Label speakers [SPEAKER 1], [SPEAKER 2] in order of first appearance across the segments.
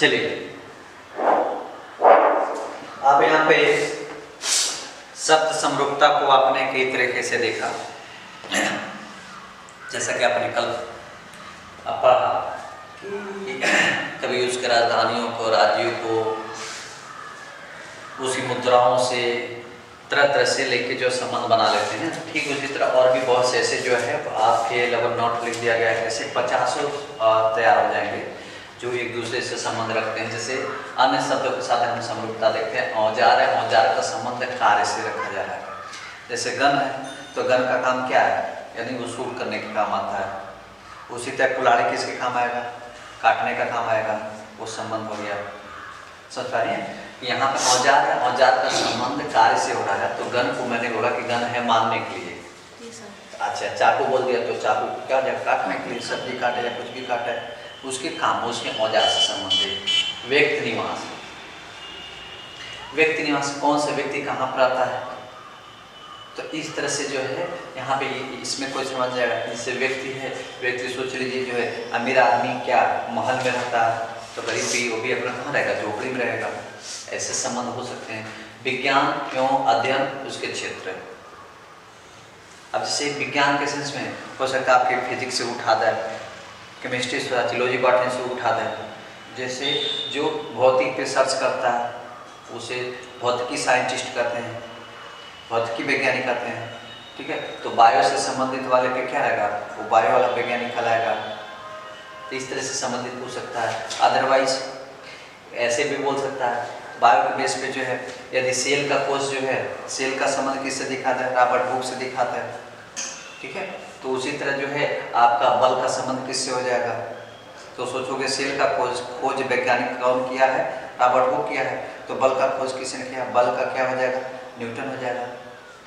[SPEAKER 1] चलिए अब यहाँ पे शब्द समरूपता को आपने कई तरीके से देखा, जैसा कि आपने कल पढ़ा कि कभी उसके राजधानियों को, राज्यों को उसी मुद्राओं से तरह तरह से लेके जो संबंध बना लेते हैं, ठीक उसी तरह और भी बहुत से ऐसे जो है आपके लेवल नोट लिख दिया गया है, ऐसे 50 तैयार हो जाएंगे जो एक दूसरे से संबंध रखते हैं। जैसे अन्य शब्दों के साथ हम समरूपता देखते हैं। औजार है, औजार का संबंध कार्य से रखा जा रहा है। जैसे गन है तो गन का काम क्या है, यानी वो शूट करने के काम आता है। उसी तरह कुल्हाड़ी किसके काम आएगा, काटने का काम आएगा, वो संबंध हो गया। समझ पा रही है? यहाँ पे औजार है, औजार का संबंध कार्य से हो रहा है। तो गन को मैंने बोला कि गन है मारने के लिए। अच्छा, चाकू बोल दिया तो चाकू क्या हो जाएगा, काटने के लिए, सब्जी काटे या कुछ भी काटे, उसके काम, उसके औजार से संबंधित। व्यक्ति निवास, व्यक्ति निवास कौन सा व्यक्ति कहाँ पर आता है, तो इस तरह से जो है यहाँ पे इसमें कोई समझ जाएगा। जैसे व्यक्ति है, व्यक्ति सोच लीजिए जो है अमीर आदमी क्या महल में रहता है, तो गरीब भी वो भी अपना कहाँ रहेगा, झोपड़ी में रहेगा। ऐसे संबंध हो सकते हैं। विज्ञान एवं अध्ययन उसके क्षेत्र। अब जैसे विज्ञान के सेंस में हो सकता है आपके फिजिक्स से उठा दे, केमिस्ट्री से, जियोलॉजी, बॉटनी से उठा दे। जैसे जो भौतिक पे सर्च करता है उसे भौतिकी साइंटिस्ट कहते हैं, भौतिकी वैज्ञानिक कहते हैं, ठीक है। तो बायो से संबंधित वाले पे क्या रहेगा, वो बायो वाला वैज्ञानिक कहलाएगा। तो इस तरह से संबंधित हो सकता है। अदरवाइज ऐसे भी बोल सकता है, बायो के बेस पे जो है यदि सेल का कोष जो है, सेल का संबंध किससे दिखाता है, रॉबर्ट हुक से दिखाता है, ठीक है। तो उसी तरह जो है आपका बल का संबंध किससे हो जाएगा, तो सोचोगे सेल का खोज वैज्ञानिक कौन किया है, रॉबर्ट हुक किया है। तो बल का खोज किसने किया, बल का क्या हो जाएगा, न्यूटन हो जाएगा।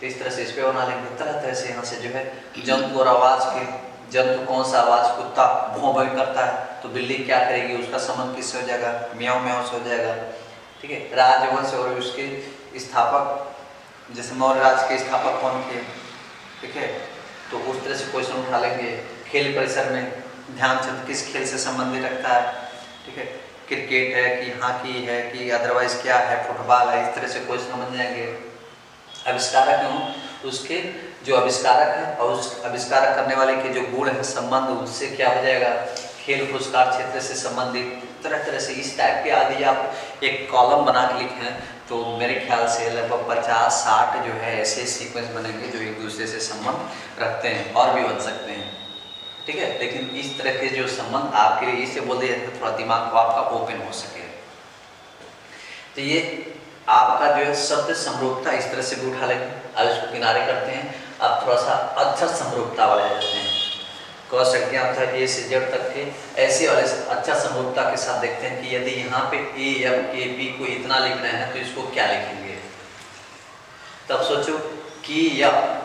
[SPEAKER 1] तो इस तरह से इस पे बना लेंगे। तरह तरह से यहाँ से जो है जंतु और आवाज़ के, जंतु कौन सा आवाज़, कुत्ता भौं भौं करता है तो बिल्ली क्या करेगी, उसका संबंध किससे हो जाएगा, म्याऊं म्याऊं से हो जाएगा, ठीक है। राजवंश और उसके स्थापक, जैसे मौर्य राज के स्थापक कौन थे, ठीक है। तो उस तरह से क्वेश्चन उठा लेंगे। खेल परिसर में ध्यानचंद किस खेल से संबंधित रखता है, ठीक है। क्रिकेट है कि हॉकी है कि अदरवाइज क्या है, फुटबॉल है, इस तरह से क्वेश्चन बन जाएंगे। आविष्कारक हूँ, उसके जो आविष्कारक है और उस आविष्कारक करने वाले के जो गुण है, संबंध, उससे क्या हो जाएगा, खेल पुरस्कार क्षेत्र से संबंधित। तरह तरह से इस टाइप के आदि आप एक कॉलम बना के लिखें तो मेरे ख्याल से लगभग 50-60 जो है ऐसे सीक्वेंस बनेंगे जो एक दूसरे से संबंध रखते हैं, और भी बन सकते हैं, ठीक है। लेकिन इस तरह के जो संबंध आपके लिए इसे बोल दिया जाता है, थोड़ा दिमाग को आपका ओपन हो सके। तो ये आपका जो है शब्द समरूपता इस तरह से भी उठा लेंगे। अब इसको किनारे करते हैं। अब थोड़ा सा अक्षर समरूपता वाले आ जाते हैं। क संख्या था ए से जेड तक के, ऐसे वाले अच्छा समरूपता के साथ देखते हैं कि यदि यहाँ पे ए एफ के पी को इतना लिखना है तो इसको क्या लिखेंगे। तब सोचो कि यह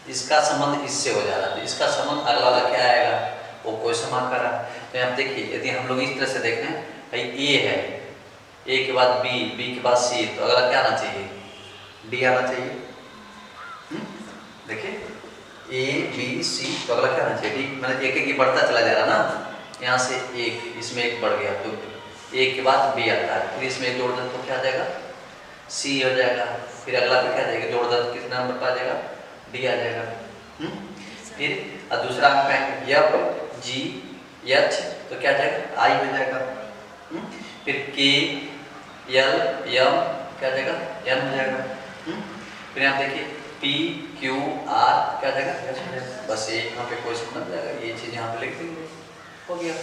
[SPEAKER 1] इसका संबंध इससे हो जा रहा है, इसका संबंध अगला वाला क्या आएगा, वो क्वेश्चन मार्क कर रहा है। तो यहाँ देखिए यदि हम लोग इस तरह से देखें, भाई ए है, ए के बाद बी, बी के बाद सी, तो अगला क्या आना चाहिए, डी आना चाहिए। देखिए ए बी सी, तो अगला क्या आना चाहिए, डी। मतलब एक एक ही बढ़ता चला जा रहा ना, यहाँ से एक, इसमें एक बढ़ गया तो ए के बाद बी आता है, फिर इसमें एक जोड़ दें तो क्या आ जाएगा, सी हो जाएगा। फिर अगला पे क्या आ जाएगा, जोड़ दें कितना नंबर पर आ जाएगा, डी आ जाएगा। फिर दूसरा अंक एफ जी एच, तो क्या आ जाएगा, आई हो जाएगा। फिर के एल एम क्या आ जाएगा, एन हो जाएगा। फिर यहाँ देखिए पी क्यू आर क्या आ जाएगा, बस एक यहाँ पे क्वेश्चन बन जाएगा, ये चीज यहाँ पे लिख देंगे, हो गया।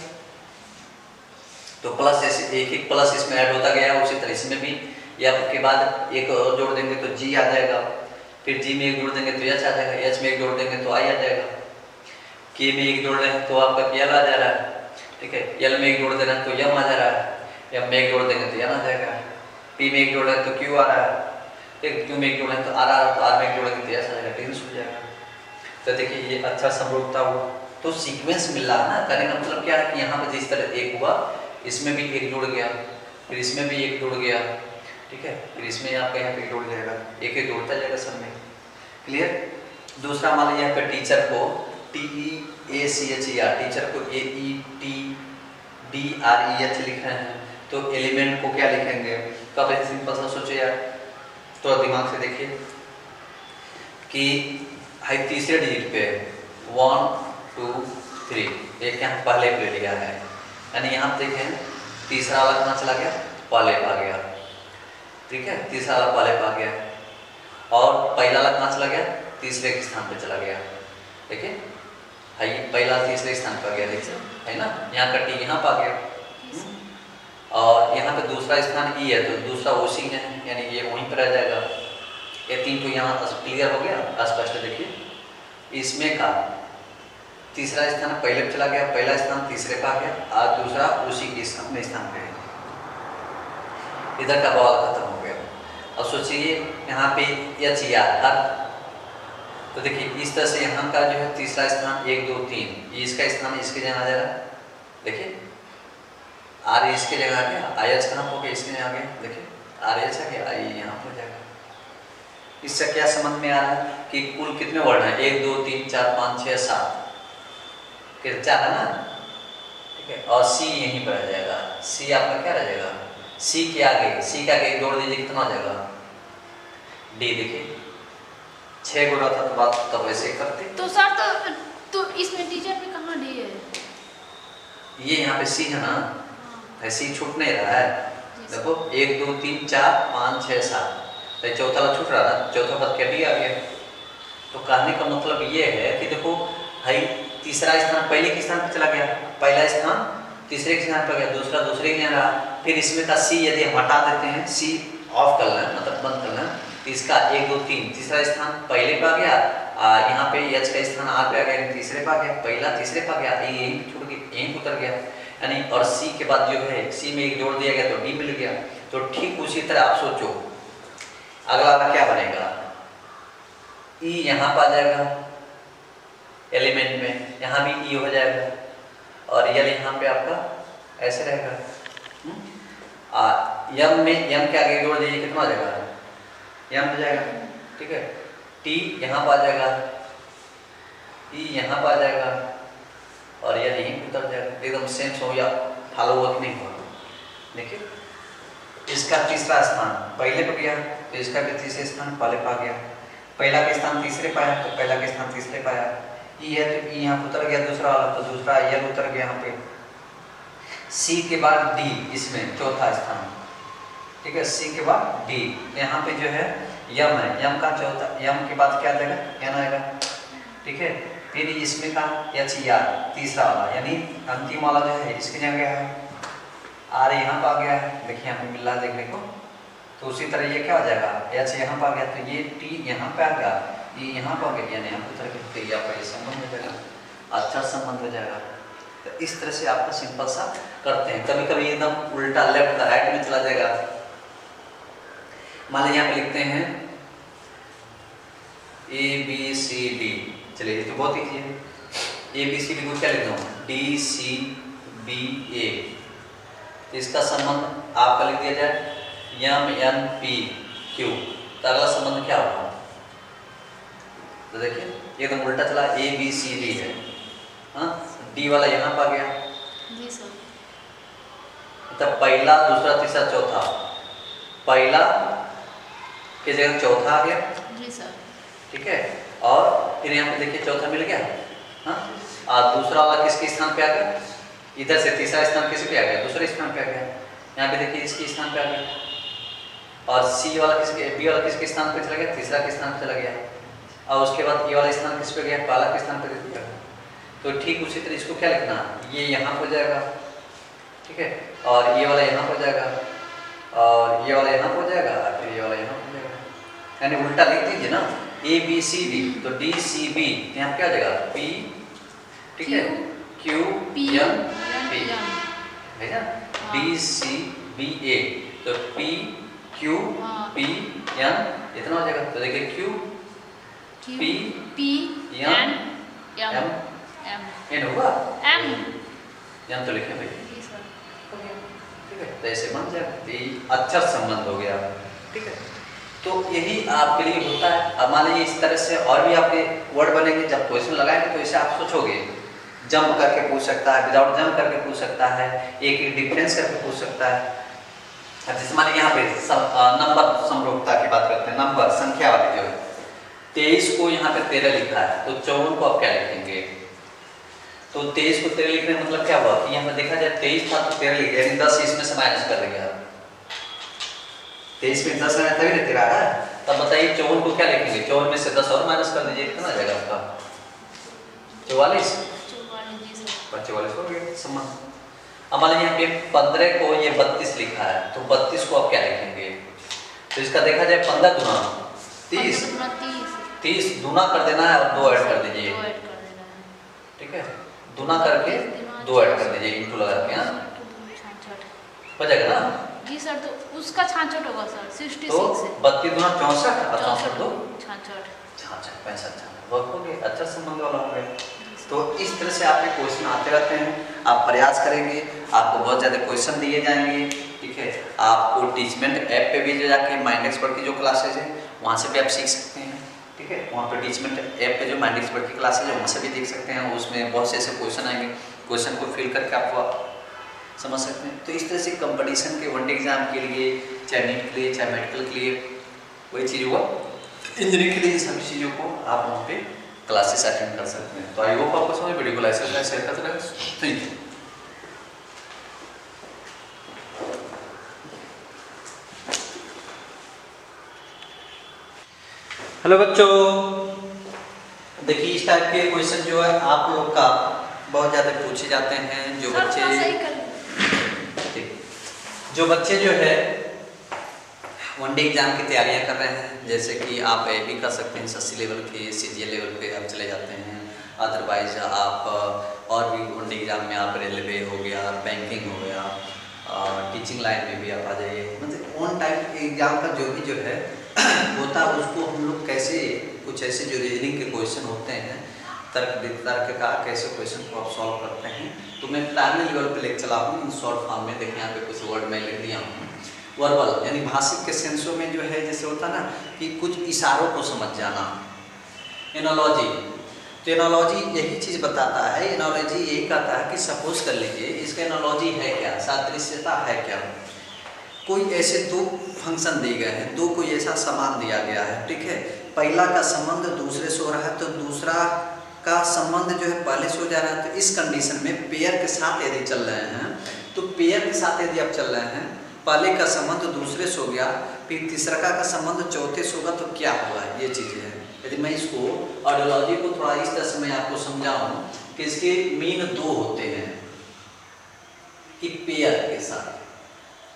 [SPEAKER 1] तो प्लस जैसे एक एक प्लस इसमें ऐड होता गया, उसी तरह इसमें भी एफ के बाद एक और जोड़ देंगे तो जी आ जाएगा। फिर जी में एक जोड़ देंगे तो एच आ जाएगा, एच में एक जोड़ देंगे तो आई आ जाएगा। के में एक जोड़ देंगे तो आपका एल आ जा रहा है, ठीक है। एल में एक जोड़ देना तो एम आ जा रहा है, एम में एक जोड़ देंगे तो एन आ जाएगा। पी में एक जोड़ देंगे तो क्यू आ रहा है, क्यू में एक जोड़ेंगे तो आर आ रहा है, तो आर में एक जोड़ेंगे तो एस आ जाएगा, टेंस हो जाएगा। तो देखिए ये अच्छा समरूपता हुआ, तो सीक्वेंस मिल रहा है ना। कहने का मतलब क्या है कि यहाँ पर जिस तरह एक हुआ, इसमें भी एक जुड़ गया, फिर इसमें भी एक जुड़ गया, ठीक है। फिर इसमें आपका यहाँ पे जुड़ जाएगा, एक एक जोड़ता जाएगा सब में, क्लियर। दूसरा मान लीजिए यहाँ पे टीचर को TEACHER, टीचर को AETDREH लिख रहे हैं, तो एलिमेंट को क्या लिखेंगे? तो आप ऐसे सिंपल सा सोचिए यार, थोड़ा दिमाग से देखिए कि हाई तीसरे डिजिट पे 1 2 3 एक यहाँ पहले पे लिया है, यानी यहाँ पे देखें तीसरा वाला कहाँ चला गया? पहले पे आ गया। ठीक है, तीसरा वाला पहले पे आ गया और पहला वाला कहाँ चला गया? तीसरे के स्थान पे चला गया। देखिए हाई पहला तीसरे स्थान पर गया, देखिए है ना, यहाँ का टी यहाँ पे आ गया और यहाँ पे दूसरा स्थान ई है तो दूसरा ओसी है, यानी ये वहीं पर रह जाएगा। ये तीन तो यहाँ क्लियर हो गया स्पष्ट। देखिए इसमें का तीसरा स्थान पहले पे चला गया, पहला स्थान तीसरे पे आ गया और दूसरा उसी के अपने स्थान पे है। इधर का बवाल खत्म हो गया। अब सोचिए यहाँ पे एच आर, तो देखिए इस तरह से यहाँ का जो है तीसरा स्थान 1 2 3, ये इसका स्थान इसके जगह आ जा रहा है। देखिए आर इसके जगह आ गया, आई एच कहाँ हो गया? इसके जगह आ गया। देखिए आर एच आ गया, आई यहाँ हो जाएगा। इससे क्या समझ में आ रहा है कि कुल कितने वर्ण है? 1 2 3 4 5 6 7 चार है ना। ठीक है, और सी यहीं पर रह जाएगा। सी आपका क्या रह जाएगा? सी के आगे जोड़ दीजिए, कितना आ जाएगा? डी। देखिए 6 गुना था तो बात तब वैसे करते।
[SPEAKER 2] तो सर तो इसमें टीचर पे कहाँ डी है?
[SPEAKER 1] ये यहाँ पे सी है ना, सी छूट नहीं रहा है। देखो 1 2 3 4 5 6 7, तो चौथा वाला छूट रहा था, चौथा पद क्या डी आ गया। तो कहने का मतलब ये है कि देखो भाई तीसरा स्थान पहले के स्थान पर चला गया, पहला स्थान तीसरे के स्थान पर गया, दूसरा दूसरे के यहाँ रहा। फिर इसमें का सी यदि हम हटा देते हैं, सी ऑफ कर लें मतलब बंद कर लें, तो इसका 1 2 3 तीसरा स्थान पहले पे आ गया, यहाँ पे एच का स्थान आर पे आ गया, तीसरे पे आ गया, पहला तीसरे पे आ गया, यहीं छूट गया, यहीं उतर गया, यानी और सी के बाद जो है सी में एक जोड़ दिया गया तो डी मिल गया। तो ठीक उसी तरह आप सोचो अगला वाला क्या बनेगा? ई यहाँ पर आ जाएगा एलिमेंट में, यहाँ भी ई हो जाएगा और यल यहाँ पे आपका ऐसे रहेगा। यम में यम के आगे जोड़ दीजिए, कितना आ जाएगा? यम हो जाएगा। ठीक है, टी यहाँ पर आ जाएगा, ई यहाँ पर आ जाएगा और यल यहीं उतर जाएगा। एकदम सेंस हो या फॉलो वर्क नहीं हुआ। देखिए इसका तीसरा स्थान पहले पे गया तो इसका भी तीसरे स्थान पहले पा गया, पहला के स्थान तीसरे पाया तो पहला के स्थान तीसरे पाया। ई है तो ई यहाँ उतर गया दूसरा वाला, तो दूसरा यल उतर गया यहाँ पे। सी के बाद डी इसमें चौथा स्थान। ठीक है, सी के बाद डी, यहाँ पे जो है यम है, यम का चौथा, यम के बाद क्या देगा? एन आएगा। ठीक है, फिर इसमें का एच आर तीसरा वाला, यानी अंतिम वाला जो है इसके जगह गया है, आर यहाँ पर आ गया है। देखिए यहाँ पे मिल रहा है देखने को। तो उसी तरह ये क्या हो जाएगा? एच यहाँ पर आ गया तो ये टी यहाँ पे आ गया, ये यहाँ पर आ गया, यानी यहाँ उतर के तो ये आपका संबंध हो जाएगा, अच्छा संबंध हो जाएगा। तो इस तरह से आपका सिंपल सा करते हैं। कभी कभी एकदम उल्टा लेफ्ट का राइट में चला जाएगा। मान लीजिए यहाँ पे लिखते हैं ABCD, चलिए ये तो बहुत ईजी है। ABCD को क्या लिखता हूँ? DCBA, तो इसका संबंध आपका लिख दिया जाए MNPQ, तो अगला संबंध क्या होगा? तो देखिए एकदम उल्टा चला, ABCD है, हाँ डी वाला यहाँ पर आ गया
[SPEAKER 2] जी सर।
[SPEAKER 1] मतलब पहला दूसरा तीसरा चौथा, पहला के जगह चौथा आ गया।
[SPEAKER 2] जी सर। ठीक
[SPEAKER 1] है, और फिर यहाँ पे देखिए चौथा मिल गया, हाँ और दूसरा वाला किसके स्थान पे आ गया? इधर से तीसरा स्थान किस पे आ गया? दूसरे स्थान पे आ गया। यहाँ पे देखिए इसके स्थान पे आ गया और सी वाला किसके, बी वाला किसके स्थान पे चला गया? तीसरा के स्थान पे चला गया और उसके बाद ए वाला स्थान किस पे गया? पहला के स्थान पे दे दिया। तो ठीक उसी तरह इसको क्या लिखना? ये यहाँ हो जाएगा, ठीक है, और ये वाला यहाँ हो जाएगा और ये वाला यहाँ हो जाएगा, फिर ये वाला यहाँ हो जाएगा, यानी उल्टा लिख दीजिए ना, ABCD तो DCB यहाँ क्या हो जाएगा? P, ठीक है, QMP है ना, DCBA तो PQPN इतना हो जाएगा। तो देखिए QPN होगा, M तो लिखे भाई, ठीक है, तो ऐसे बन जाएगा। अच्छा संबंध हो गया, ठीक है। तो यही आपके लिए होता है। अब मान लीजिए इस तरह से और भी आपके वर्ड बनेंगे, जब क्वेश्चन लगाएंगे तो इसे आप सोचोगे जंप करके पूछ सकता है, विदाउट जंप करके पूछ सकता है, एक एक डिफरेंस करके पूछ सकता है। जैसे मानिए यहाँ पे नंबर समरूपता की बात करते हैं, नंबर संख्या वाली जो है 23 को यहाँ पे 13 लिखा है, तो 54 को आप क्या लिखेंगे? तो 23 को 13 लिखने का मतलब क्या हुआ कि यहाँ पे देखा जाए 23 था तो 13 लिख दिया, यानी 10 इसमें से माइनस कर देंगे आप। 23 में 10 तभी ना 13 है, तब बताइए 54 को क्या लिखेंगे? 54 में से 10 और माइनस कर दीजिए, कितना आ जाएगा आपका? 44 44 हो गया समान। अब मान लीजिए यहाँ पे 15 को ये 32 लिखा है, तो 32 को आप क्या लिखेंगे? तो इसका देखा जाए 15 गुना 30, 30 गुना कर देना है और 2 ऐड कर दीजिए, ठीक है? गुना करके 2 ऐड कर दीजिए, इंटू लगा के, हाँ हो जाएगा ना
[SPEAKER 2] जी सर। तो उसका 66 होगा सर, 66
[SPEAKER 1] तो
[SPEAKER 2] से
[SPEAKER 1] 32 गुना 64 और 64 तो
[SPEAKER 2] 66
[SPEAKER 1] 65 बहुत हो गया, अच्छा संबंध वाला हो गया। तो इस तरह से आपके क्वेश्चन आते रहते हैं, आप प्रयास करेंगे, आपको बहुत ज़्यादा क्वेश्चन दिए जाएंगे, ठीक है? आपको टीचमेंट ऐप पे भी जो जाके माइंड एक्सपर्ट की जो क्लासेज है वहाँ से भी आप सीख सकते हैं, ठीक है? वहाँ पे टीचमेंट ऐप पे जो माइंड एक्सपर्ट की क्लासेज है वहाँ से भी देख सकते हैं, उसमें बहुत से ऐसे क्वेश्चन आएंगे, क्वेश्चन को फिल करके आपको समझ सकते हैं। तो इस तरह से कंपटीशन के वनडे एग्जाम के लिए, चाहे नीट के लिए, चाहे मेडिकल के लिए, वही चीज़ हुआ इंजीनियरिंग के लिए, इन सभी चीज़ों को आप वहाँ पे क्लासेस अटेंड कर सकते हैं। तो आई होप आपको समझ, वीडियो को लाइक शेयर करते रहें। Thank you. हेलो बच्चों, देखिए इस टाइप के क्वेश्चन जो है आप लोग का बहुत ज़्यादा पूछे जाते हैं। जो बच्चे जो है वनडे एग्जाम की तैयारियां कर रहे हैं, जैसे कि आप ए भी कर सकते हैं, एसएससी लेवल के, सीजीएल लेवल पे आप चले जाते हैं, अदरवाइज आप और भी वनडे एग्जाम में आप रेलवे हो गया, बैंकिंग हो गया, टीचिंग लाइन में भी आप आ जाइए। मतलब ऑन टाइप एग्जाम का जो भी जो है होता है उसको हम लोग कैसे, कुछ ऐसे जो रीजनिंग के क्वेश्चन होते हैं, तर्क वितर्क का कैसे क्वेश्चन को आप सॉल्व करते हैं, तो मैं प्राइमरी लेवल पे लेकर चला हूँ इन शॉर्ट फॉर्म में। देखिए यहाँ पे कुछ वर्ड मैं लिख दिया हूँ। वर्बल यानी भाषिक के सेंसों में जो है जैसे होता ना कि कुछ इशारों को समझ जाना। एनालॉजी, तो एनालॉजी यही चीज़ बताता है, एनालॉजी यही कहता है कि सपोज कर लीजिए इसका एनालॉजी है क्या, सादृश्यता है क्या। कोई ऐसे दो फंक्शन दिए गए हैं, दो कोई ऐसा सामान दिया गया है, ठीक है? पहला का संबंध दूसरे से हो रहा है तो दूसरा का संबंध जो है पहले से हो जा रहा है। तो इस कंडीशन में पेयर के साथ यदि चल रहे हैं, तो पेयर के साथ यदि आप चल रहे हैं, पहले का संबंध दूसरे से हो गया, फिर तीसरा का संबंध चौथे से होगा, तो क्या होगा, ये चीज़ें हैं। यदि मैं इसको ऑडियोलॉजी को थोड़ा इस तरह से मैं आपको समझाऊँ कि इसके मीन दो होते हैं कि पेयर के साथ,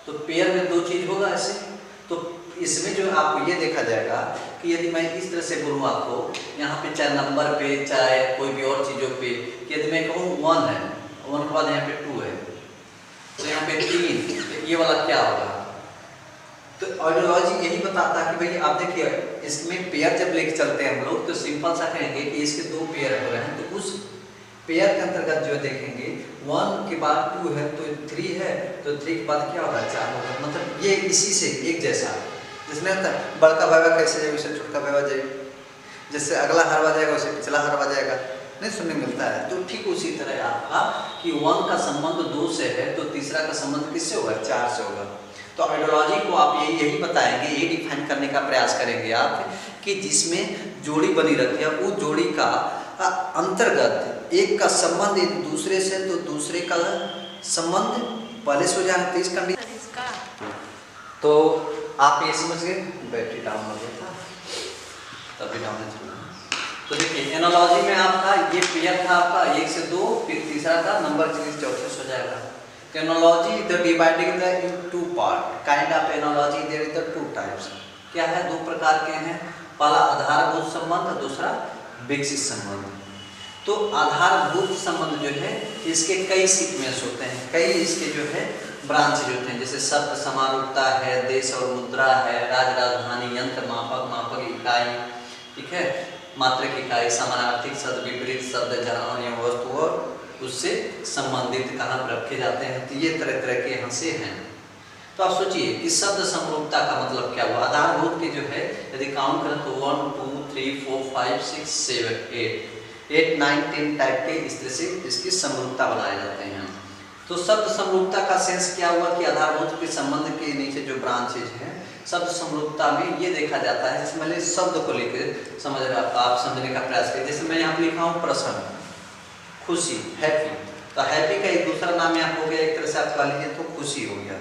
[SPEAKER 1] तो पेयर में दो चीज़ होगा ऐसे। तो इसमें जो आपको ये देखा जाएगा कि यदि मैं इस तरह से बोलूँ आपको यहाँ पे, चाहे नंबर पे चाहे कोई भी और चीज़ों पे, यदि मैं कहूँ 1 है, 1 के बाद यहाँ पे 2 है, तो यहाँ पे 3, तो ये वाला क्या होगा। तो ऑडियोलॉजी यही बताता है कि भाई आप देखिए इसमें पेयर जब लेके चलते हैं हम लोग, तो सिंपल सा कहेंगे कि इसके दो पेयर हो रहे हैं, तो उस पेयर के अंतर्गत जो देखेंगे 1 के बाद 2 है तो 3 है, तो 3 के बाद क्या होगा, 4 होगा। मतलब ये इसी से एक जैसा, जिसमें बड़का भागा कैसे जाएगा वैसे छोटा भागा जाएगा, जैसे अगला हरवा जाएगा वैसे पिछला हरवा जाएगा, नहीं सुनने मिलता है। तो ठीक उसी तरह आपका कि 1 का संबंध 2 से है तो तीसरा का संबंध किससे होगा, 4 से होगा। तो आइडियोलॉजी को आप यही बताएंगे, ये डिफाइन करने का प्रयास करेंगे आप कि जिसमें जोड़ी बनी रहती है, उस जोड़ी का अंतर्गत एक का संबंध एक दूसरे से, तो दूसरे का संबंध पहले से हो जाए, तो इस कंडीशन। तो आप ये समझ गए, बैटरी डाउन हो गया था तभी डाउन चल रहा है। तो देखिए एनालॉजी में आपका ये पेयर था आपका 1 से 2, फिर तीसरा का नंबर सीरीज चौथे से हो जाएगा। एनालॉजी इधर divided in 2 part, kind of analogy there is 2 types. क्या है, 2 प्रकार के हैं, पहला आधारभूत संबंध, दूसरा विकसित संबंध। तो आधारभूत संबंध जो है इसके कई सीक्वेंस होते हैं, कई इसके जो है ब्रांचेज होते हैं, जैसे शब्द समारूपता है, देश और मुद्रा है, राज राजधानी, यंत्र, मापक, मापक इकाई, ठीक है, मात्रक इकाई, समानार्थिक शब्द, विपरीत शब्द, जहाँ या वस्तु और उससे संबंधित कहाँ पर रखे जाते हैं। तो ये तरह तरह के यहाँ से हैं। तो आप सोचिए कि शब्द समरूपता का मतलब क्या हुआ। आधारभूत के जो है यदि काउंट करें तो 1 2 3 4 5 6 7 8 8, 9, 10 टाइप के इस तरह से इसकी समरूपता बनाए जाते हैं। तो शब्द समरूपता का सेंस क्या हुआ कि आधारभूत के संबंध के नीचे जो ब्रांचेज हैं शब्द समरूपता में ये देखा जाता है, जिसमें शब्द को लेकर समझ आप समझने का प्रयास करें। जैसे मैं यहाँ पे लिखा हूँ प्रसन्न, खुशी, हैप्पी, तो हैप्पी का एक दूसरा नाम यहाँ हो गया, एक तरह से आप कह लीजिए तो खुशी हो गया।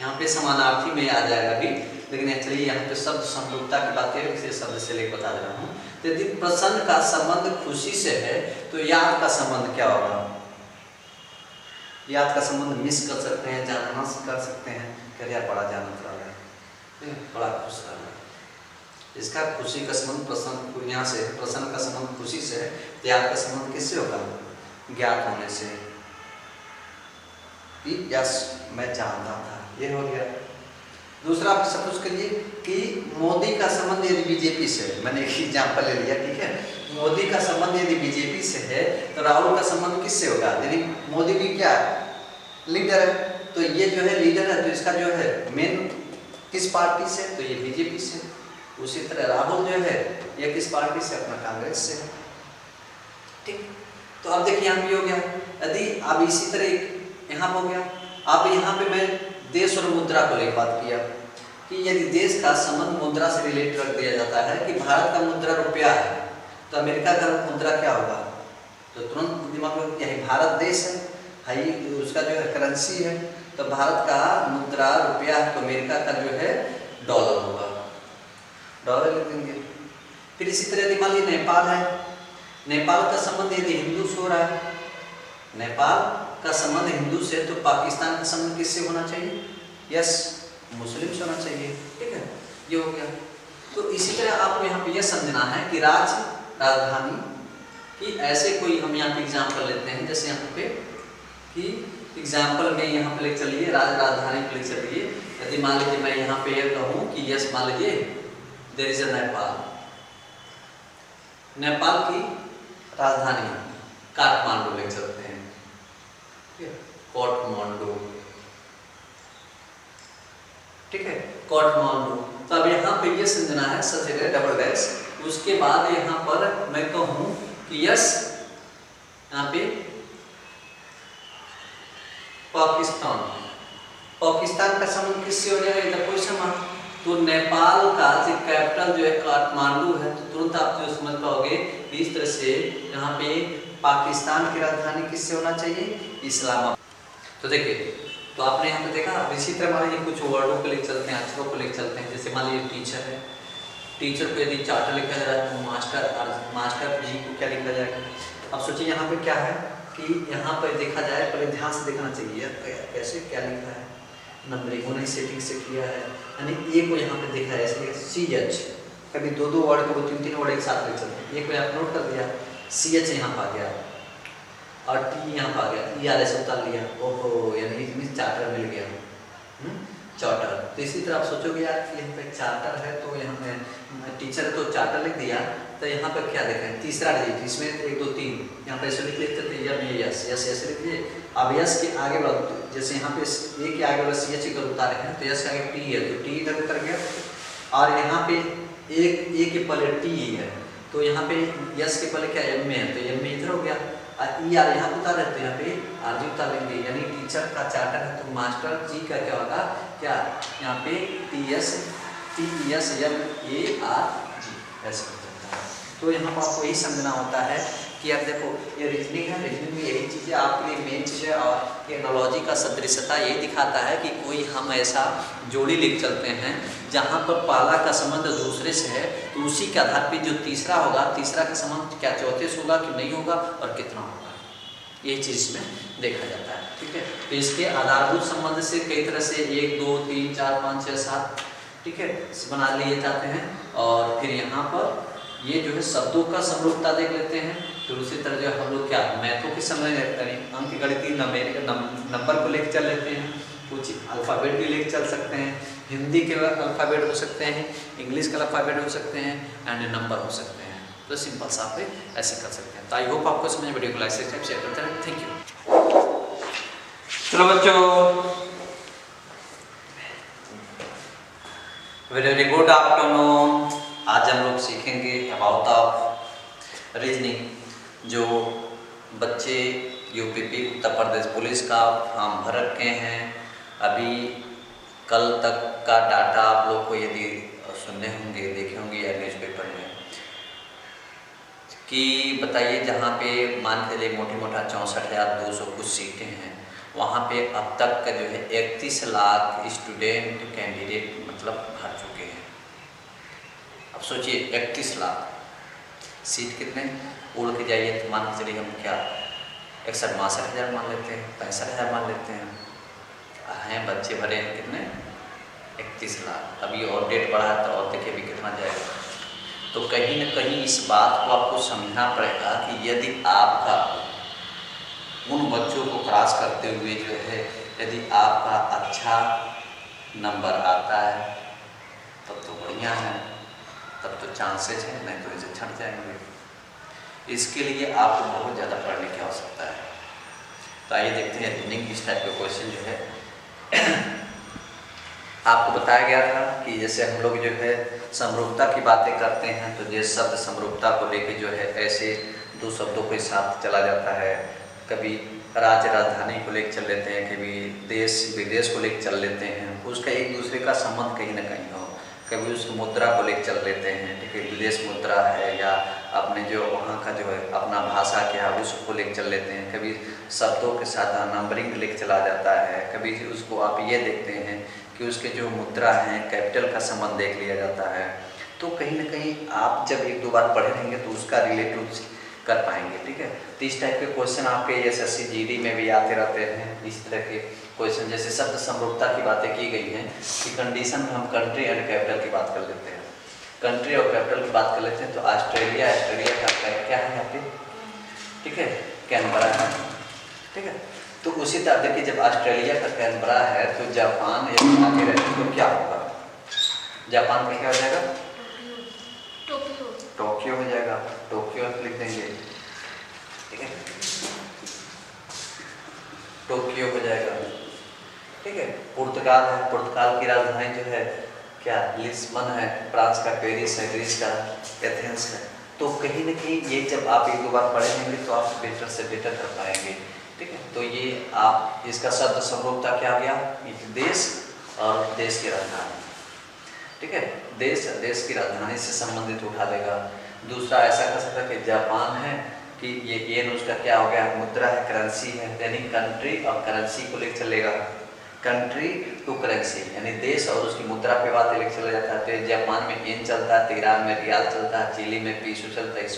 [SPEAKER 1] यहाँ पे समानार्थी में आ जाएगा भी, लेकिन एक्चुअली यहाँ पे शब्द समरूपता की बात है, इसे शब्द से लेकर बता रहा हूँ। तो यदि प्रसन्न का संबंध खुशी से है तो याद का संबंध क्या होगा? याद का संबंध मिस कर सकते हैं, जानना कर सकते हैं, करियर बड़ा जानत रहा है, बड़ा खुश रहा है। इसका खुशी का संबंध प्रसन्न यहाँ से, प्रसन्न का संबंध खुशी से है, तो याद का संबंध किससे होगा? ज्ञात होने से कि यस मैं जानता था, ये हो गया। दूसरा आप सपोज करिए कि मोदी का संबंध यदि बीजेपी से है, मैंने एक एग्जाम्पल ले लिया, ठीक है। मोदी का संबंध यदि बीजेपी से है तो राहुल का संबंध किससे होगा? यदि मोदी भी क्या है? लीडर है, तो ये जो है लीडर है, तो इसका जो है मेन किस पार्टी से? तो ये बीजेपी से। उसी तरह राहुल जो है ये किस पार्टी से? अपना कांग्रेस से, ठीक। तो अब देखिए यहाँ भी हो गया। यदि अब इसी तरह यहाँ हो गया, अब यहाँ पे मैं देश और मुद्रा को लेकर बात किया कि यदि देश का संबंध मुद्रा से रिलेट रख दिया जाता है कि भारत का मुद्रा रुपया है तो अमेरिका का मुद्रा क्या होगा? तो तुरंत दिमाग में यही भारत देश है, उसका जो है करेंसी है, तो भारत का मुद्रा रुपया है, तो अमेरिका का जो है डॉलर होगा, डॉलर लिख देंगे। फिर इसी तरह यदि मान लीजिए नेपाल है, नेपाल का संबंध यदि हिंदू से हो रहा है, नेपाल का संबंध हिंदू से, तो पाकिस्तान का संबंध किससे होना चाहिए? यस मुस्लिम से होना चाहिए, ठीक है, ये हो गया। तो इसी तरह आपको यहाँ पे यह समझना है कि राज्य राजधानी कि ऐसे कोई हम यहाँ पे एग्जाम्पल लेते हैं, जैसे यहाँ पे कि एग्जाम्पल में यहाँ पे ले चलिए राजधानी पे ले चलिए। यदि मान लीजिए मैं यहाँ पे यह कहूँ कि यस मान लीजिए there is a Nepal, Nepal की राजधानी काठमांडू ले चलते हैं, काठमांडू, ठीक है, काठमांडू। तो अब यहाँ पे ये समझना है सच डबल डैश, उसके बाद यहाँ पर मैं कहूँ कि यस यहाँ पे पाकिस्तान, पाकिस्तान का संबंध किससे हो जाएगा? इधर कोई संबंध, तो नेपाल का जो कैपिटल जो है काठमांडू है, तो तुरंत आप जो समझ पाओगे इस तरह से यहाँ पे पाकिस्तान की राजधानी किससे होना चाहिए? इस्लामाबाद। तो देखिए, तो आपने यहाँ पे देखा। अब इसी तरह मान लीजिए कुछ वर्डों को लेकर चलते हैं, अक्षरों को लेकर चलते हैं। जैसे मान लीजिए टीचर है, टीचर को यदि चार्टर लिखा जा रहा है तो मास्टर, और मास्टर जी को क्या लिखा जाएगा? अब सोचिए यहाँ पे क्या है कि यहाँ पर देखा जाए, पहले ध्यान से देखना चाहिए कैसे क्या लिखा है, नंबरिंग होने सेटिंग से किया है, यानी ए को यहाँ पे देखा है इसलिए CH, कभी दो वर्ड को 3 वर्ड एक साथ ले चलते हैं। एक को आप नोट कर दिया, CH यहाँ पर आ गया और T यहाँ पर आ गया, ERS उतार लिया, ओहो यानी इसमें चार्टर मिल गया, चार्टर। तो इसी तरह आप सोचोगे यार कि यहाँ पे चार्टर है तो यहाँ पे टीचर है तो चार्टर लिख दिया, तो यहाँ पर क्या देखें? तीसरा डिजिट, इसमें 1 2 3 यहाँ पे ऐसे लिख लेते थे, यस यस यस लिख दिए। अब यस के आगे बढ़ो, जैसे यहाँ पे ए के आगे वाला CH इधर उतारे हैं तो यस के आगे T है तो T इधर उतर गया, और यहाँ पे एक ए के पहले T है तो यहाँ पे यस के पहले क्या M है तो M इधर हो गया, और ER यहाँ उतारे तो यहाँ पे RG उतार लेंगे, यानी टीचर का चार्टर है तो मास्टर जी का क्या होगा? क्या यहाँ पे TS TESMARG ऐसे हो सकता है। तो यहाँ पर आपको यही समझना होता है कि अब देखो ये रीजनिंग है, रीजनिंग में यही चीज़ें आपके लिए मेन चीज़ है, और ये एनालॉजी का सदृशता यही दिखाता है कि कोई हम ऐसा जोड़ी लिख चलते हैं जहाँ पर पहला का संबंध दूसरे से है, तो उसी के आधार पर जो तीसरा होगा, तीसरा का संबंध क्या चौथे से होगा कि नहीं होगा और कितना होगा, ये चीज़ में देखा जाता है, ठीक है। तो इसके आधारभूत संबंध से कई तरह से 1 2 3 4 5 6 7 ठीक है बना लिए जाते हैं, और फिर यहाँ पर ये जो है शब्दों का समरूपता देख लेते हैं। फिर उसी तरह जो हम लोग क्या मैथों के समय अंक गणितीय नंबर को लेकर चल लेते हैं, कुछ अल्फ़ाबेट भी लेकर चल सकते हैं, हिंदी के अल्फ़ाबेट हो सकते हैं, इंग्लिश के अल्फ़ाबेट हो सकते हैं, एंड नंबर हो सकते हैं। तो सिंपल सा आप ऐसे कर सकते हैं। तो आई होप आपको समझ वीडियो को लाइक सब्सक्राइब शेयर करते हैं। Thank you. चलो बच्चों, वेरी गुड आफ्टरनून। आज हम लोग सीखेंगे अबाउट ऑफ रीजनिंग। जो बच्चे यूपीपी उत्तर प्रदेश पुलिस का फॉर्म भर रखे हैं, अभी कल तक का डाटा आप लोग को यदि सुनने होंगे, देखे होंगे या न्यूज़पेपर में, कि बताइए जहाँ पे मान के चलिए मोटी मोटा 64,200 कुछ सीटें हैं, वहाँ पे अब तक का जो है 31 लाख स्टूडेंट कैंडिडेट मतलब भर चुके हैं। अब सोचिए 31 लाख सीट कितने उड़ के जाइए तो मान के चलिए हम क्या 61-62 मान लेते हैं, 65,000 मान लेते हैं बच्चे भरे हैं कितने 31 लाख। अभी और डेट बढ़ा तो और देखिए अभी कितना जाएगा। तो कहीं न कहीं इस बात को आपको समझना पड़ेगा कि यदि आपका उन बच्चों को क्रॉस करते हुए जो है यदि आपका अच्छा नंबर आता है तब तो बढ़िया है, तब तो चांसेस हैं, नहीं तो इसे छट जाएंगे। इसके लिए आपको बहुत ज़्यादा पढ़ने की आवश्यकता है। तो आइए देखते हैं रीजनिंग इस टाइप के क्वेश्चन जो है आपको बताया गया था कि जैसे हम लोग जो है समरूपता की बातें करते हैं तो जिस शब्द समरूपता को लेके जो है ऐसे दो शब्दों के साथ चला जाता है, कभी राज्य राजधानी को लेकर चल लेते हैं, कभी देश विदेश को लेकर चल लेते हैं, उसका एक दूसरे का संबंध कहीं ना कहीं हो, कभी उस मुद्रा को लेकर चल लेते हैं, ठीक है, विदेश मुद्रा है या अपने जो वहाँ का जो है अपना भाषा क्या है उसको लेकर चल लेते हैं, कभी शब्दों के साथ नंबरिंग लेकर चला जाता है, कभी उसको आप ये देखते हैं कि उसके जो मुद्रा हैं कैपिटल का संबंध देख लिया जाता है। तो कहीं ना कहीं आप जब एक दो बार पढ़े रहेंगे तो उसका रिलेटिव कर पाएंगे, ठीक है। तो इस टाइप के क्वेश्चन आपके एसएससी जीडी में भी आते रहते हैं। इस तरह के क्वेश्चन जैसे शब्द समरूपता की बातें की गई हैं कि कंडीशन में हम कंट्री एंड कैपिटल की बात कर लेते हैं, कंट्री और कैपिटल की बात कर लेते हैं। तो ऑस्ट्रेलिया का क्या है यहाँ पे, ठीक है, कैनबरा है, ठीक है। तो उसी तरह देखिए जब ऑस्ट्रेलिया का कैनबरा है तो जापान यदि आगे रहे तो क्या होगा, जापान का क्या हो जाएगा, टोक्यो हो जाएगा, टोक्यो लिख देंगे, ठीक है, टोक्यो हो जाएगा, ठीक है। पुर्तगाल है, पुर्तगाल की राजधानी जो है क्या लिस्बन है, फ्रांस का पेरिस है, ग्रीस का एथेंस है। तो कहीं ना कहीं ये जब आप एक दो बार पढ़ेंगे तो आप बेटर से बेटर कर पाएंगे, ठीक है। तो ये आप इसका शब्द समरूपता क्या आ गया, देश और देश की राजधानी, ठीक है, देश की राजधानी से संबंधित उठा देगा। दूसरा ऐसा कर सकता है कि जापान है कि ये येन उसका क्या हो गया, मुद्रा है, करेंसी है, यानी कंट्री और करेंसी को लेकर चलेगा, कंट्री टू करेंसी यानी देश और उसकी मुद्रा पे बात लेकर चला जाता है। तो जापान में येन चलता है, तो ईरान में रियाल चलता है, चिली में पीसो चलता है,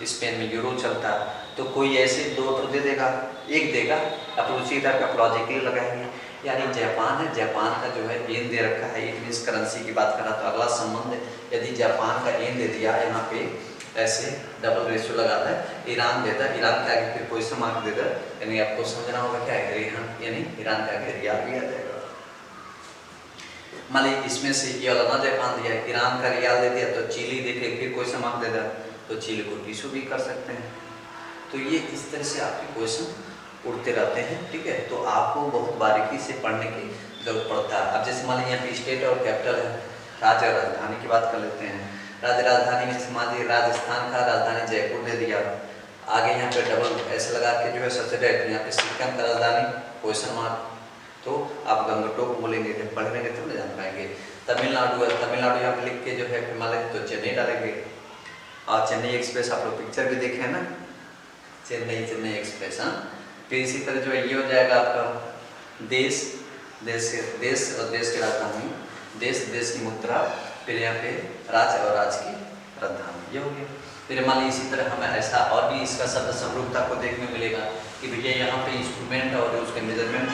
[SPEAKER 1] स्पेन में यूरो चलता है। तो कोई ऐसे दो तो दे देगा, एक देगा, अब उसी तरह का लॉजिकली लगाएंगे, यानी जापान है, जापान का जो है येन दे रखा है, इट मीन्स करेंसी की बात करा तो अगला संबंध यदि जापान का येन दे दिया, यहाँ पे ऐसे डबल रेशियो लगाता है, ईरान देता है, ईरान के आगे फिर क्वेश्चन मार्क देता है, यानी आपको समझना होगा क्या है, यानी ईरान के आगे रियाल भी आ जाएगा। मान लीजिए इसमें से ये वाला ना जापान दिया, ईरान का रियाल दे दिया तो चिली देखे फिर क्वेश्चन मार्क दे दिया तो चिली को पीसो भी कर सकते हैं। तो ये इस तरह से आपके क्वेश्चन उड़ते रहते हैं, ठीक है। तो आपको बहुत बारीकी से पढ़ने की जरूरत पड़ता है। अब जैसे मान लीजिए यहाँ पे स्टेट और कैपिटल है, राज्य और राजधानी की बात कर लेते हैं। राज्य राजधानी में मान लीजिए राजस्थान का राजधानी जयपुर दे दिया, आगे यहाँ पे डबल ऐसे लगा के जो है सब्सिडाइट यहाँ पे सिक्किम का राजधानी क्वेश्चन मार्क, तो आप गंगटोक बोलेंगे, जब पढ़ेंगे तो नहीं जान पाएंगे। तमिलनाडु है, तमिलनाडु यहाँ पे लिख के जो है मान लीजिए तो चेन्नई डालेंगे, और चेन्नई एक्सप्रेस आप लोग पिक्चर भी देखे हैं ना, चेन्नई एक्सप्रेस। हाँ, फिर इसी तरह जो है ये हो जाएगा आपका देश और देश की राजधानी, देश की मुद्रा, फिर यहाँ पे राज्य और राज्य की राजधानी, ये हो गया। फिर मान लीजिए इसी तरह हमें ऐसा और भी इसका शब्द समरूपता को देखने मिलेगा कि भैया यहाँ पे इंस्ट्रूमेंट और उसके मेजरमेंट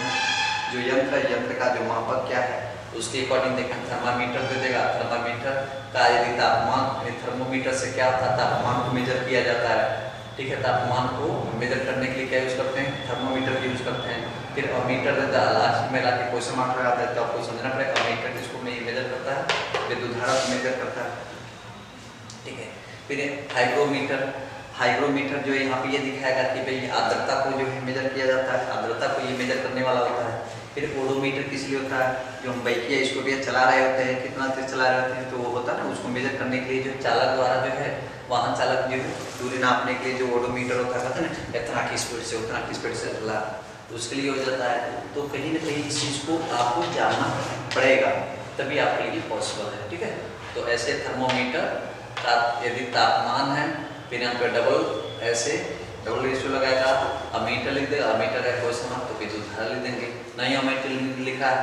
[SPEAKER 1] जो यंत्र का जो मापक क्या है उसके अकॉर्डिंग देखें, थर्मामीटर दे देगा, थर्मामीटर का यदि तापमान यानी थर्मोमीटर से क्या होता है, तापमान को मेजर किया जाता है, ठीक है। तापमान को मेजर करने के लिए क्या यूज़ करते हैं, थर्मोमीटर यूज़ करते हैं। फिर मीटर देता है, लास्ट में लाके क्वेश्चन मार्क लगाता है, तो आपको समझना पड़ेगा मीटर किसको मेजर करता है, विद्युत धारा को मेजर करता है, ठीक है। फिर हाइग्रोमीटर जो यहाँ पे ये दिखाएगा कि भाई आर्द्रता को जो है मेजर किया जाता है, आर्द्रता को ये मेजर करने वाला होता है। फिर ओडोमीटर किस लिए होता है, जो हम बाइकिया इसको भी चला रहे होते हैं, कितना तेज चला रहे होते हैं, तो वो होता है ना, उसको मेजर करने के लिए जो चालक द्वारा जो है वाहन चालक जो है दूरी नापने के लिए जो ओडोमीटर होता है ना, इतना की स्पीड से उतना की स्पीड से चला, उसके लिए हो जाता है। तो कहीं ना कहीं इस चीज़ को आपको जानना पड़ेगा, तभी आपके लिए पॉसिबल है। ठीक है, तो ऐसे थर्मोमीटर का यदि तापमान है, फिर यहाँ पे डबल रेशियो लगाएगा, अमीटर लिख देगा, अमीटर का कोई समान तो विद्युत धारा लिख देंगे। नहीं अमीटर लिखा है,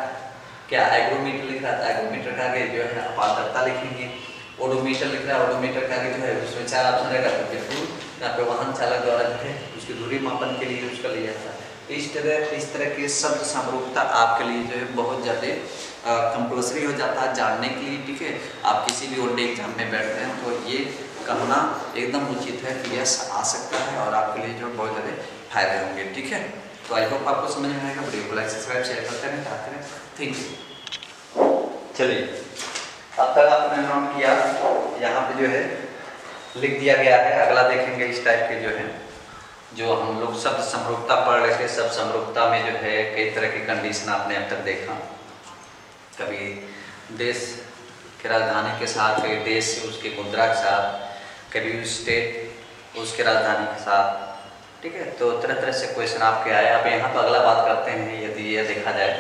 [SPEAKER 1] क्या एग्रोमीटर लिख रहा है, एग्रोमीटर का आगे जो है अपारदर्शिता लिखेंगे। ओडोमीटर लिख रहा है, ओडोमीटर का आगे जो है उसमें 4 ऑप्शन रहेगा, तो पेट्रोल यहाँ पे वाहन चालक द्वारा जो है उसकी दूरी मापन के लिए उसका लिया जाता है। इस तरह के शब्द समरूपता आपके लिए जो है बहुत ज़्यादा कंपल्सरी हो जाता है जानने के लिए। ठीक है, आप किसी भी ओनडे एग्जाम में बैठते हैं तो ये कहना एकदम उचित है कि यस आ सकता है और आपके लिए जो बहुत ज़्यादा फायदे होंगे। ठीक है, तो आई होप आपको समझ में आएगा। वीडियो को लाइक सब्सक्राइब शेयर करते रहें, चाहते हैं। Thank you. चलिए, अब तक आपने नोट किया, यहाँ पे जो है लिख दिया गया है। अगला देखेंगे इस टाइप के जो है, जो हम लोग शब्द समरूपता पढ़ रहे थे। शब्द समरूपता में जो है कई तरह की कंडीशन आपने अब तक देखा, कभी देश की राजधानी के साथ, कभी देश से उसकी मुद्रा के साथ, कभी स्टेट उसके राजधानी के साथ। ठीक है, तो तरह तरह से क्वेश्चन आपके आए। अब यहाँ पर अगला बात करते हैं, यदि ये देखा जाए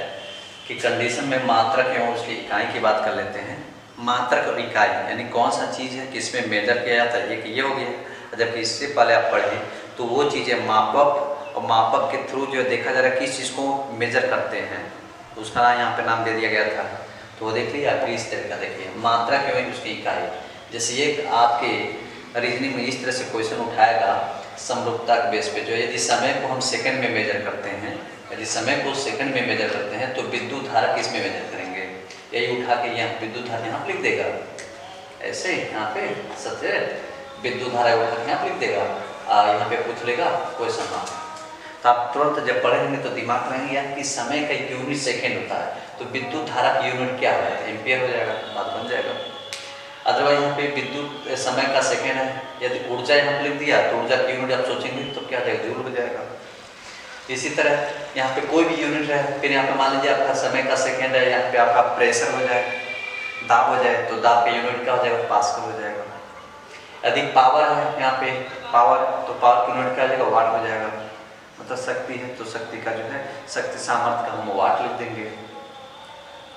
[SPEAKER 1] कि कंडीशन में मात्रक एवं उसकी इकाई की बात कर लेते हैं। मात्रक और इकाई यानी कौन सा चीज़ है किसमें मेजर किया जाता है, ये हो गया। जबकि इससे पहले आप पढ़े तो वो चीज़ें मापक, और मापक के थ्रू जो देखा जा रहा है किस चीज़ को मेजर करते हैं, उसका यहाँ पे नाम दे दिया गया था। तो वो देख लीजिए, आप इस तरह का देखिए मात्रक एवं उसकी इकाई। जैसे ये आपके रीजनिंग में इस तरह से क्वेश्चन उठाएगा समरूपता के बेस पे, जो यदि समय को हम सेकंड में मेजर करते हैं, यदि समय को सेकंड में मेजर करते हैं तो विद्युत धारा किस में मेजर करेंगे, यही उठा के यहाँ विद्युत धारा यहाँ लिख देगा। ऐसे यहाँ पे सत्य विद्युत धारा उठा के यहाँ लिख देगा, यहाँ पे पूछ लेगा क्वेश्चन मार्क। तो आप तुरंत जब पढ़ेंगे तो दिमाग रहेंगे यार कि समय का यूनिट सेकंड होता है, तो विद्युत धारा की यूनिट क्या होता है, एम्पियर हो जाएगा, बात बन जाएगा। अदरवाइज यहाँ पे विद्युत समय का सेकंड है, यदि ऊर्जा यहाँ पे लिख दिया तो ऊर्जा की यूनिट आप सोचेंगे तो क्या जाएगा, जूल हो जाएगा। इसी तरह यहाँ पे कोई भी यूनिट है, फिर यहाँ पे मान लीजिए आपका समय का सेकंड है, यहाँ पे आपका प्रेशर हो जाए, दाब हो जाए, तो दाब का यूनिट क्या हो जाएगा, पास्कल हो जाएगा। यदि पावर है यहाँ पे पावर, तो पावर की यूनिट क्या हो जाएगा, वाट हो जाएगा। मतलब शक्ति है तो शक्ति का जो है शक्ति सामर्थ्य का हम वाट लिख देंगे।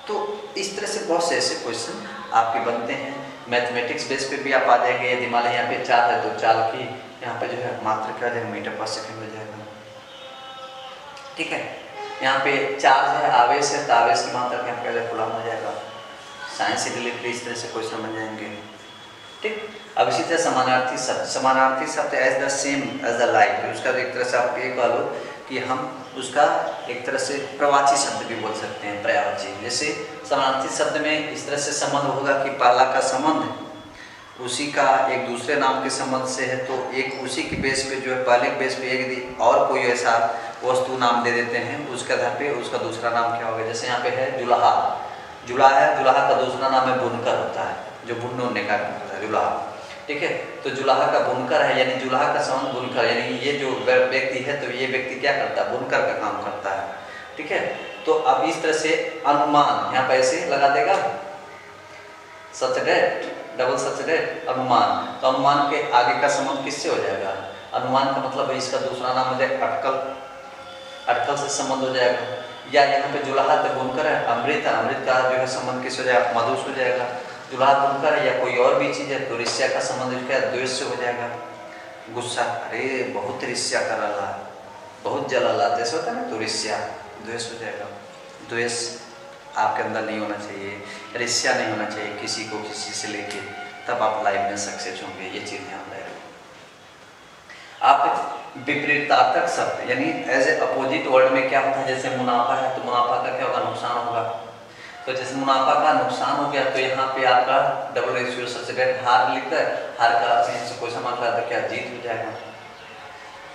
[SPEAKER 1] तो इस तरह से बहुत से ऐसे क्वेश्चन आपके बनते हैं। मैथमेटिक्स बेस पे भी आप आ जाएंगे। यदि मान लीजिए यहाँ पे चाल है तो चाल की यहाँ पे जो है मात्रा क्या हो जाएगा, मीटर पर सेकंड हो जाएगा। ठीक है, यहाँ पे चार्ज है, आवेश है, तो आवेश की मात्रा यहाँ पे कूलम हो जाएगा। साइंस से रिलेटेड इस तरह से क्वेश्चन बन जाएंगे। ठीक, अब इसी तरह समानार्थी शब्द, समानार्थी शब्द as the same as the like, उसका एक तरह से आप ये कह लो कि हम उसका एक तरह से प्रवाची शब्द भी बोल सकते हैं, पर्यायवाची। जैसे समानार्थी शब्द में इस तरह से संबंध होगा कि पहला का संबंध उसी का एक दूसरे नाम के संबंध से है, तो एक उसी के बेस पे जो है पहले के बेस पे एक और कोई ऐसा वस्तु नाम दे देते हैं, उसके आधार पे उसका दूसरा नाम क्या होगा। जैसे यहाँ पे है जुलाहा, जुलाहा है, जुलाहा का दूसरा नाम है बुनकर होता है, जो बुनने का होता है जुलाहा। ठीक है, तो जुलाहा का बुनकर है, यानी जुलाहा का संबंध बुनकर, यानी ये जो व्यक्ति है तो ये व्यक्ति क्या करता है, बुनकर का काम करता है। ठीक है, तो अब इस तरह से अनुमान यहाँ पे ऐसे लगा देगा, सचडेट, डबल सचडेट, अनुमान। तो अनुमान के आगे का संबंध किससे हो जाएगा, अनुमान का मतलब इसका दूसरा नाम हो जाएगा अटकल, अटकल से संबंध हो जाएगा। या यहाँ पे जुलाहा तो बुनकर है, अमृत है, अमृत का जो है संबंध किस हो जाएगा, मधु से हो जाएगा। जुलाहा बुनकर है या कोई और भी चीज़ है तो ऋष्या का संबंध क्या है, द्वेष से हो जाएगा। गुस्सा, अरे बहुत ऋष्या कर रहा है, बहुत जलाला जैसे होता है ना, तो ऋष्या, द्वेष हो जाएगा। द्वेष आपके अंदर नहीं होना चाहिए, ऋष्या नहीं होना चाहिए किसी को किसी से लेके, तब आप लाइफ में सक्सेस होंगे। ये चीज़ ध्यान रखें। आप विपरीतार्थक शब्द यानी एज ए अपोजिट वर्ड में क्या होता है, जैसे मुनाफा है तो मुनाफा का क्या होगा, नुकसान होगा। तो जैसे मुनाफा का नुकसान हो गया तो यहाँ पे आपका डबल रेशियो सब्सिडेट हार लिखता है, हार का यहाँ से कोई सामान लाता क्या, जीत हो जाएगा।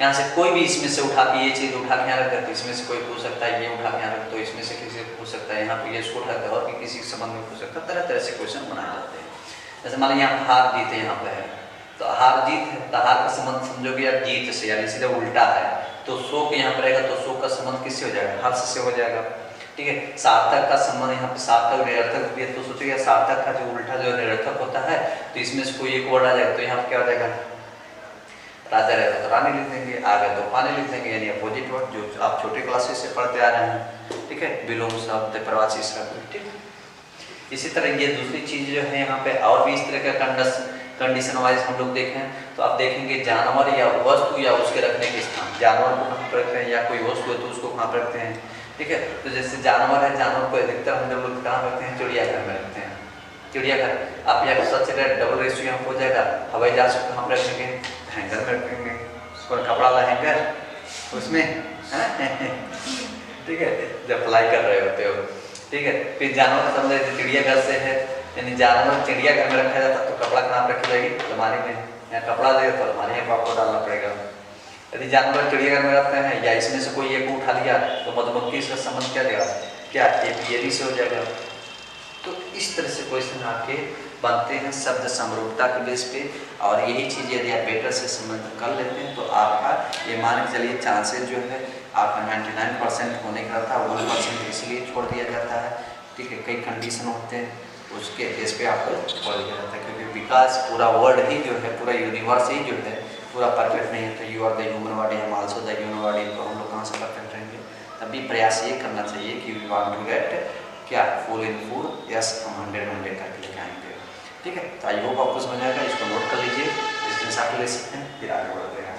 [SPEAKER 1] यहाँ से कोई भी इसमें से उठा के ये चीज़ उठा के यहाँ रखता है तो इसमें से कोई पूछ सकता है, ये उठा के यहाँ रख तो इसमें से किसी से पूछ सकता है, यहाँ पे ये इसको उठा के और भी किसी के संबंध में पूछ सकता है। तरह तरह से क्वेश्चन बनाए जाते हैं। जैसे मान लीजिए यहाँ हार जीत है, यहाँ पे है तो हार जीत है, तो हार का संबंध समझोगे यार जीत से, यानी सीधा उल्टा है, तो शो के यहाँ पर रहेगा तो शो का संबंध किससे हो जाएगा, हर्ष से हो जाएगा। ठीक है, सार्थक का संबंध यहाँ पे सार्थक निरर्थक भी है, तो सोचिए सार्थक का जो उल्टा जो निरर्थक होता है तो इसमें से कोई एक वर्ड आ जाएगा तो यहाँ पे क्या हो जाएगा, राजा रहता तो रानी लिख देंगे, आ गया तो पानी लिख देंगे, यानी अपोजिट वर्ड जो आप छोटे क्लासेस से पढ़ते आ रहे हैं। ठीक है, विलोम शब्द, प्रवासी शब्द। ठीक, इसी तरह ये दूसरी चीज़ जो है यहाँ पे और भी इस तरह का कंडीशन वाइज हम लोग देखें तो आप देखेंगे जानवर या वस्तु या उसके रखने के स्थान, जानवर को कहाँ पर रखते हैं या कोई वस्तु है तो उसको कहाँ पर रखते हैं। ठीक है, तो जैसे जानवर है, जानवर को अधिकतर हम लोग कहाँ रखते हैं, चिड़ियाघर में रखते हैं। चिड़ियाघर आप या सच डबल रेशियो यहाँ हो जाएगा, हवाई जहाज को कहाँ पर रखेंगे, हैंगर में रखेंगे, कोई कपड़ा वाला हैंगर उसमें ठीक है, जब फ्लाई कर रहे होते हो। ठीक है, फिर जानवर समझे चिड़ियाघर से है, यानी जानवर चिड़ियाघर में रखा जाता तो कपड़ा कहाँ रखी जाएगी, अलमारी में, या कपड़ा देगा तो अलमारी में आपको डालना पड़ेगा। यदि जानवर चिड़ियाघर में रहते हैं या इसमें से कोई एक उठा लिया तो मधुमक्खी से संबंध क्या देगा, क्या एपीएरी से हो जाएगा। तो इस तरह से क्वेश्चन आपके बनते हैं शब्द समरूपता के बेस पे, और यही चीज़ यदि आप बेटर से संबंध कर लेते हैं तो आपका ये मान के चलिए चांसेस जो है आपका 99% होने का था, 1% इसलिए छोड़ दिया जाता है। ठीक है, कई कंडीशन होते हैं उसके बेस पे आपको छोड़ दिया जाता है, क्योंकि विकास पूरा वर्ल्ड ही जो है, पूरा यूनिवर्स ही जो है पूरा परफेक्ट नहीं है। तो you are the human body, हम आल्सो द ह्यूमन बॉडी, तो हम लोग कहाँ से परफेक्ट रहेंगे। तभी प्रयास ये करना चाहिए कि वी वांट टू गेट क्या फुल इन फुल, यस हम 100 करके लेके आएंगे। ठीक है, तो आई होप आपको समझ आएगा, इसको नोट कर लीजिए, स्क्रीनशॉट ले सकते हैं, फिर आगे बढ़ते हैं।